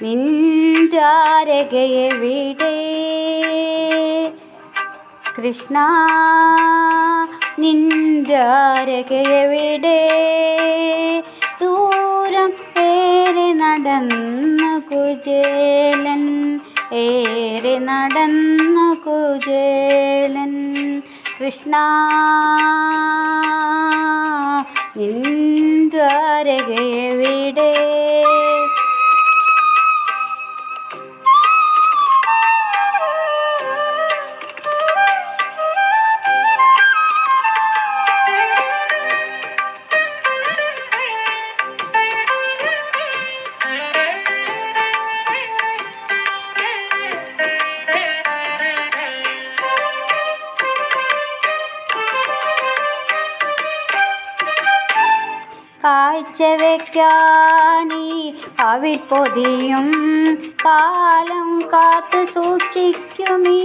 നിൻദ്വാരകയെവിടെ കൃഷ്ണ നിൻദ്വാരകയെവിടെ ദൂരം ഏറെ നടന്നു കുചേലൻ ഏറെ നടന്നു കുചേലൻ കൃഷ്ണ നിൻദ്വാരകയെവിടെ കാഴ്ച വയ്ക്കാനീ അവിപ്പൊതിയും കാലം കാത്തു സൂക്ഷിക്കുമീ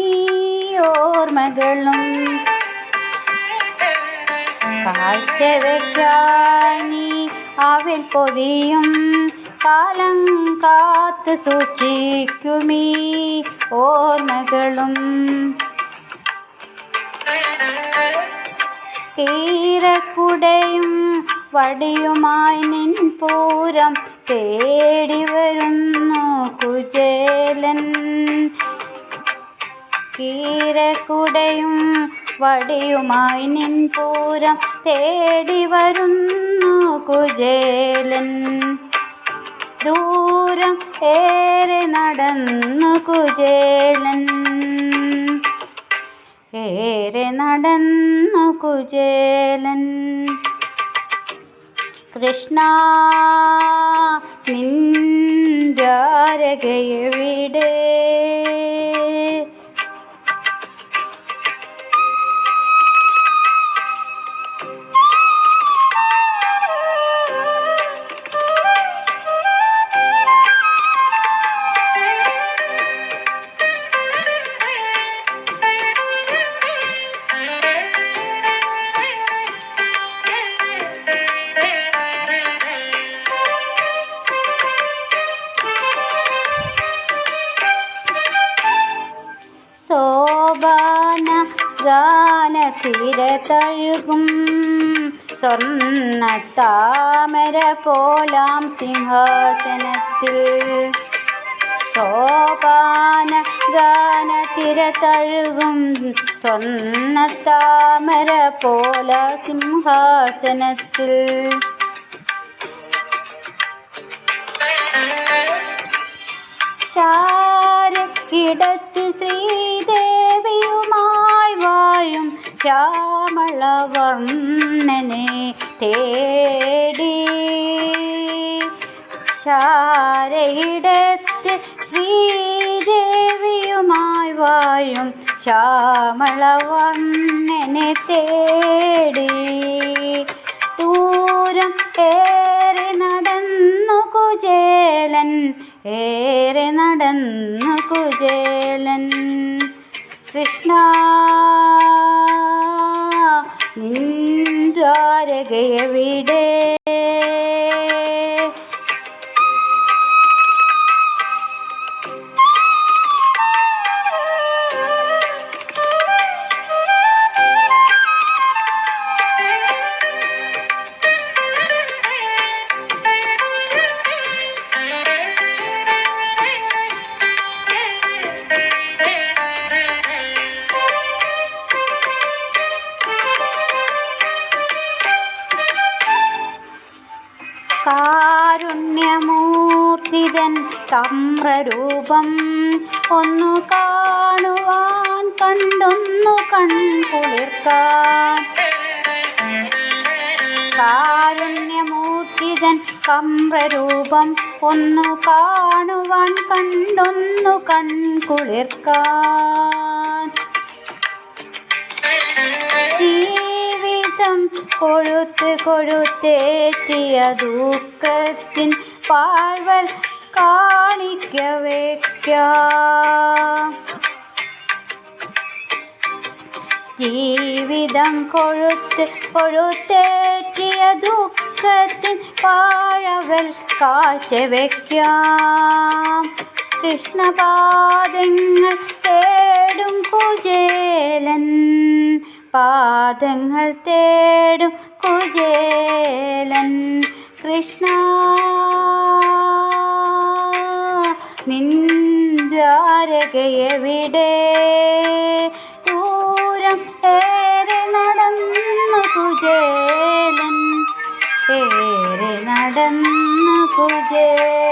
ഓർമ്മകളും കാഴ്ച വയ്ക്കാനീ അവിപ്പൊതിയും കാലം കാത്തു സൂക്ഷിക്കുമീ ഓർമ്മകളും കീറക്കുടയും വടിയുമായി നിൻ പൂരം തേടി വരുന്നു കുചേലൻ കീറക്കുടയും വടിയുമായി നിൻ പൂരം തേടി വരുന്നു കുചേലൻ ദൂരം ഏറെ നടന്നു കുചേലൻ ഏറെ നടന്നു കുചേലൻ കൃഷ്ണ നിൻദ്വാരകയെവിടെ സോപാന ഗാനത്തിര തഴുകും സ്വർണ്ണത്താമര പോലാം സിംഹാസനത്തിൽ സോപാന ഗാനത്തിര തഴുകും സ്വർണ്ണത്താമര പോല സിംഹാസനത്തിൽ ചാരക്കിടത്ത് ശ്രീദേവിയുമായി വാഴും ശ്യാമളവർണ്ണനെ തേടി ചാരയിടത്ത് ശ്രീദേവിയുമായി വാഴും ശ്യാമളവർണ്ണനെ തേടി ദൂരം ഏറെ നടന്നു കുചേലൻ ഏറെ നടന്നു കുചേലൻ കൃഷ്ണ നിൻദ്വാരകയെവിടെ കാരുണ്യമൂർത്തിതൻ തമ്രരൂപം ഒന്നു കാണുവാൻ കണ്ടൊന്നു കൺകുളിർക്കാൻ കാരുണ്യമൂർത്തിതൻ തമ്രരൂപം ഒന്നു കാണുവാൻ കണ്ടൊന്നു കൺകുളിർക്കാൻ ജീവിതം കൊഴുത്ത് കൊഴുത്തേറ്റിയ ദുഃഖത്തിൻ പാഴ്വൽ കാണിക്ക വയ്ക്കാം ജീവിതം കൊഴുത്തേറ്റിയ ദുഃഖ ദുഃഖത്തിൻ പാഴവൽ കാഴ്ചവെക്കാം. കൃഷ്ണപാദങ്ങൾ തേടും കുചേലൻ, പാദങ്ങൾ തേടും കുചേലൻ. കൃഷ്ണ നിൻ ദ്വാരകയെവിടെ? ദൂരം ഏറെ നടന്നു കുചേലൻ, ഏറെ നടന്നു കുചേലൻ.